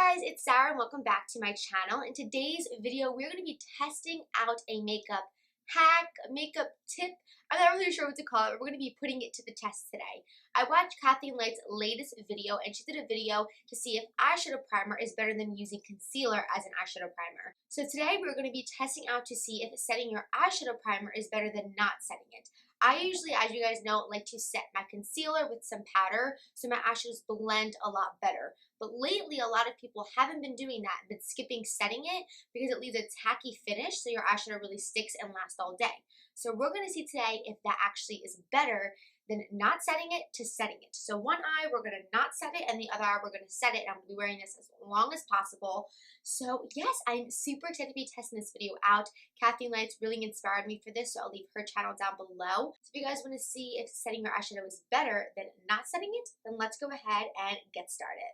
Hey guys, it's Sarah and welcome back to my channel. In today's video, we're going to be testing out a makeup hack, a makeup tip. I'm not really sure what to call it, but we're going to be putting it to the test today. I watched Kathleenlights' latest video and she did a video to see if eyeshadow primer is better than using concealer as an eyeshadow primer. So today we're going to be testing out to see if setting your eyeshadow primer is better than not setting it. I usually, as you guys know, like to set my concealer with some powder so my eyeshadows blend a lot better. But lately, a lot of people haven't been doing that, been skipping setting it because it leaves a tacky finish so your eyeshadow really sticks and lasts all day. So we're going to see today if that actually is better than not setting it to setting it. So one eye, we're going to not set it, and the other eye, we're going to set it. And I'm going to be wearing this as long as possible. So yes, I'm super excited to be testing this video out. Kathleenlights really inspired me for this, so I'll leave her channel down below. So if you guys want to see if setting your eyeshadow is better than not setting it, then let's go ahead and get started.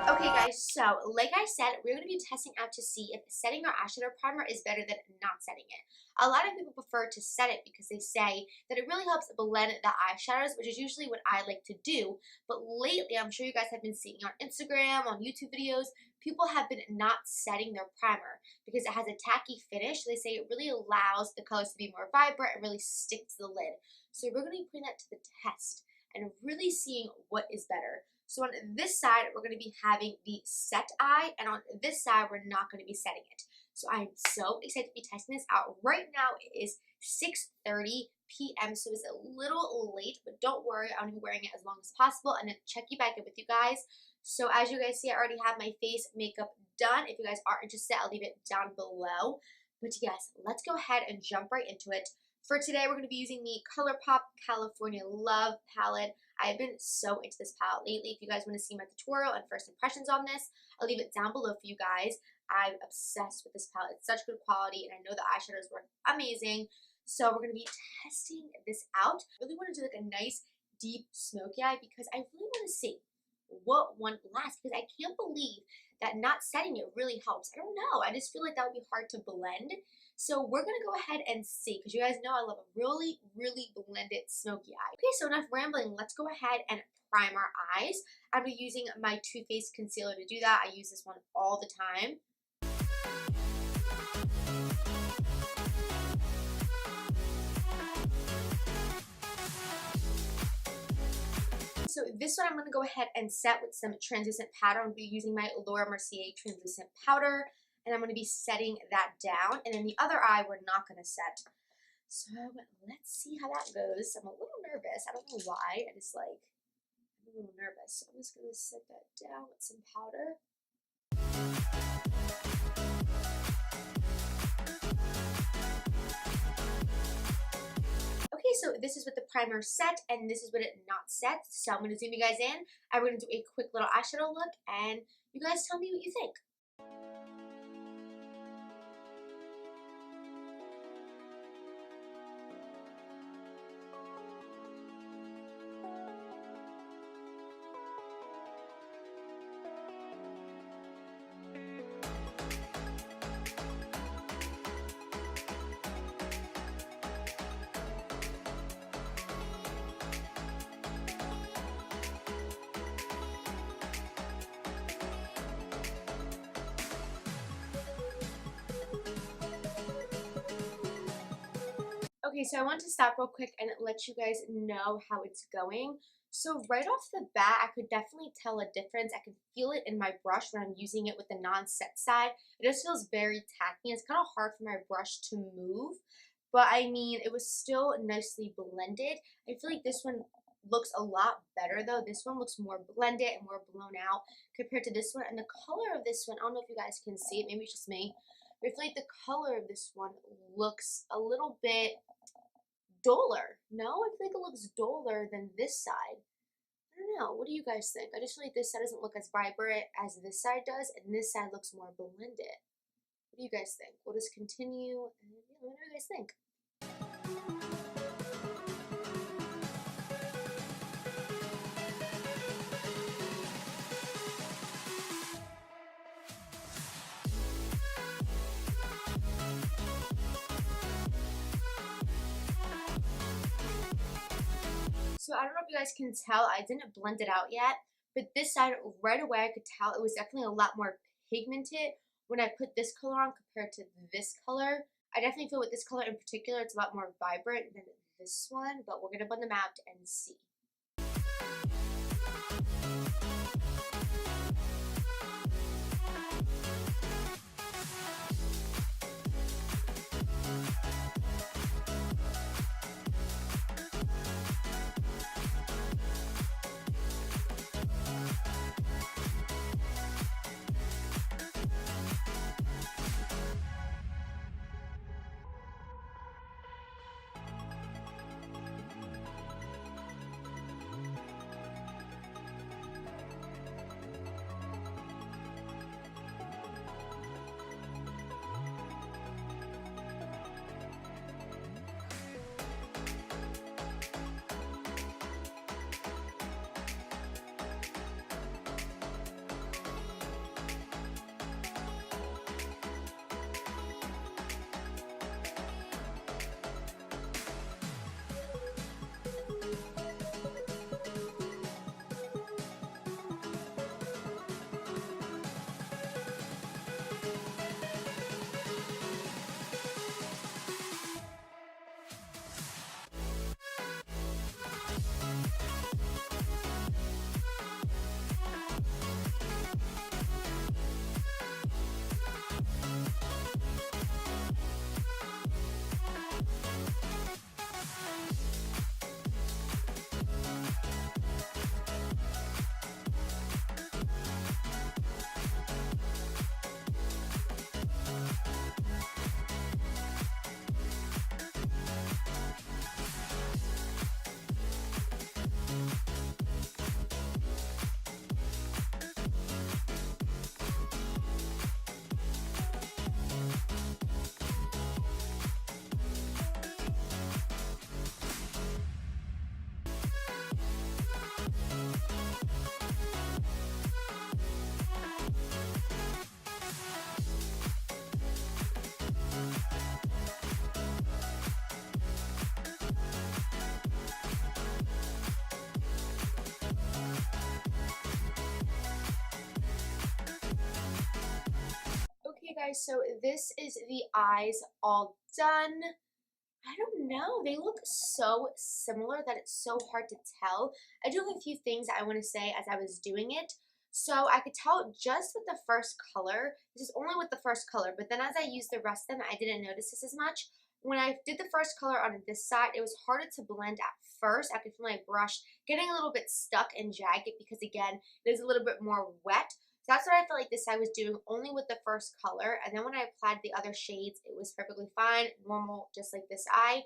Okay guys, so like I said, we're going to be testing out to see if setting our eyeshadow primer is better than not setting it. A lot of people prefer to set it because they say that it really helps blend the eyeshadows, which is usually what I like to do. But lately, I'm sure you guys have been seeing on Instagram, on YouTube videos, people have been not setting their primer because it has a tacky finish. They say it really allows the colors to be more vibrant and really stick to the lid. So we're going to be putting that to the test and really seeing what is better. So on this side, we're going to be having the set eye, and on this side, we're not going to be setting it. So I'm so excited to be testing this out. Right now, it is 6:30 p.m., so it's a little late, but don't worry, I'm going to be wearing it as long as possible, and then check you back in with you guys. So as you guys see, I already have my face makeup done. If you guys are interested, I'll leave it down below. But yes, let's go ahead and jump right into it. For today, we're going to be using the ColourPop California Love palette. I've been so into this palette lately. If you guys want to see my tutorial and first impressions on this, I'll leave it down below for you guys. I'm obsessed with this palette. It's such good quality, and I know the eyeshadows work amazing. So we're going to be testing this out. I really want to do like a nice, deep smoky eye because I really want to see what one lasts, because I can't believe that not setting it really helps. I don't know. I just feel like that would be hard to blend. So we're going to go ahead and see, because you guys know I love a really, really blended smoky eye. Okay, so enough rambling. Let's go ahead and prime our eyes. I'll be using my Too Faced concealer to do that. I use this one all the time. So this one I'm going to go ahead and set with some translucent powder. I'm going to be using my Laura Mercier translucent powder, and I'm going to be setting that down. And then the other eye we're not going to set. So let's see how that goes. I'm a little nervous. I don't know why. I'm a little nervous. So I'm just going to set that down with some powder. Okay, so this is what the primer set, and this is what it not set. So I'm going to zoom you guys in. I'm going to do a quick little eyeshadow look, and you guys tell me what you think. Okay, so I want to stop real quick and let you guys know how it's going. So right off the bat, I could definitely tell a difference. I can feel it in my brush when I'm using it with the non-set side. It just feels very tacky. It's kind of hard for my brush to move, but I mean, it was still nicely blended. I feel like this one looks a lot better though. This one looks more blended and more blown out compared to this one. And the color of this one, I don't know if you guys can see it, maybe it's just me. I feel like the color of this one looks a little bit duller. No, I feel like it looks duller than this side. I don't know. What do you guys think? I just feel like this side doesn't look as vibrant as this side does, and this side looks more blended. What do you guys think? We'll just continue, and yeah, let me know what you guys think. So I don't know if you guys can tell, I didn't blend it out yet, but this side right away I could tell it was definitely a lot more pigmented when I put this color on compared to this color. I definitely feel with this color in particular it's a lot more vibrant than this one, but we're gonna blend them out and see. Okay guys, so this is the eyes all done. I don't know, they look so similar that it's so hard to tell. I do have a few things I want to say as I was doing it. So I could tell just with the first color, this is only with the first color, but then as I used the rest of them, I didn't notice this as much. When I did the first color on this side, it was harder to blend at first. I could feel my brush getting a little bit stuck and jagged because again, it is a little bit more wet. So that's what I felt like this I was doing only with the first color. And then when I applied the other shades, it was perfectly fine, normal, just like this eye.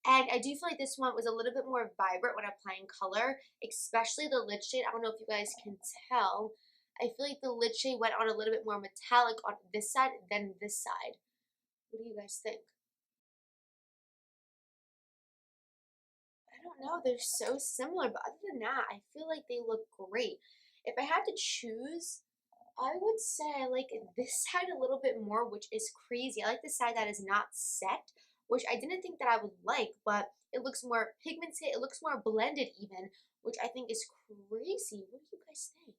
And I do feel like this one was a little bit more vibrant when applying color, especially the lid shade. I don't know if you guys can tell. I feel like the lid shade went on a little bit more metallic on this side than this side. What do you guys think? I don't know, they're so similar, but other than that, I feel like they look great. If I had to choose, I would say I like this side a little bit more, which is crazy. I like the side that is not set, which I didn't think that I would like, but it looks more pigmented, it looks more blended even, which I think is crazy. What do you guys think?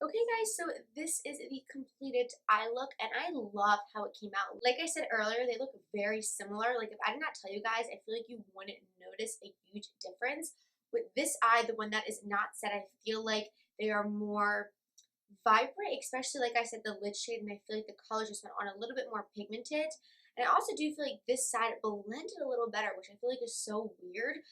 Okay guys, so this is the completed eye look and I love how it came out. Like I said earlier, they look very similar. Like if I did not tell you guys, I feel like you wouldn't notice a huge difference. With this eye, the one that is not set, I feel like they are more vibrant, especially like I said, the lid shade, and I feel like the color just went on a little bit more pigmented. And I also do feel like this side blended a little better, which I feel like is so weird.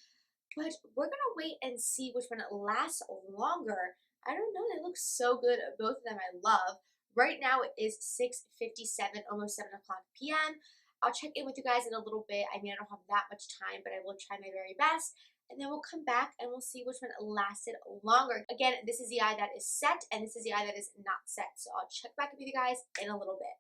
But we're gonna wait and see which one lasts longer. I don't know, they look so good. Both of them I love. Right now it is 6:57, almost 7 o'clock p.m. I'll check in with you guys in a little bit. I mean, I don't have that much time, but I will try my very best. And then we'll come back and we'll see which one lasted longer. Again, this is the eye that is set, and this is the eye that is not set. So I'll check back with you guys in a little bit.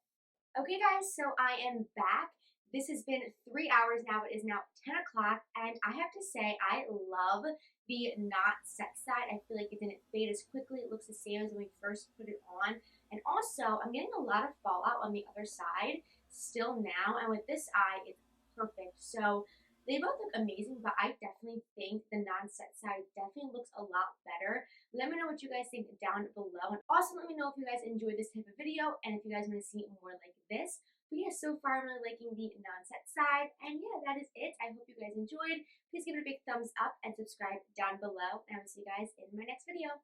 Okay guys, so I am back. This has been 3 hours now. It is now 10 o'clock, and I have to say I love the not set side. I feel like it didn't fade as quickly. It looks the same as when we first put it on. And also, I'm getting a lot of fallout on the other side still now, and with this eye, it's perfect. So They both look amazing, but I definitely think the non-set side definitely looks a lot better. Let me know what you guys think down below. And also let me know if you guys enjoyed this type of video and if you guys want to see more like this. But yeah, so far I'm really liking the non-set side. And yeah, that is it. I hope you guys enjoyed. Please give it a big thumbs up and subscribe down below. And I will see you guys in my next video.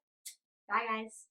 Bye guys.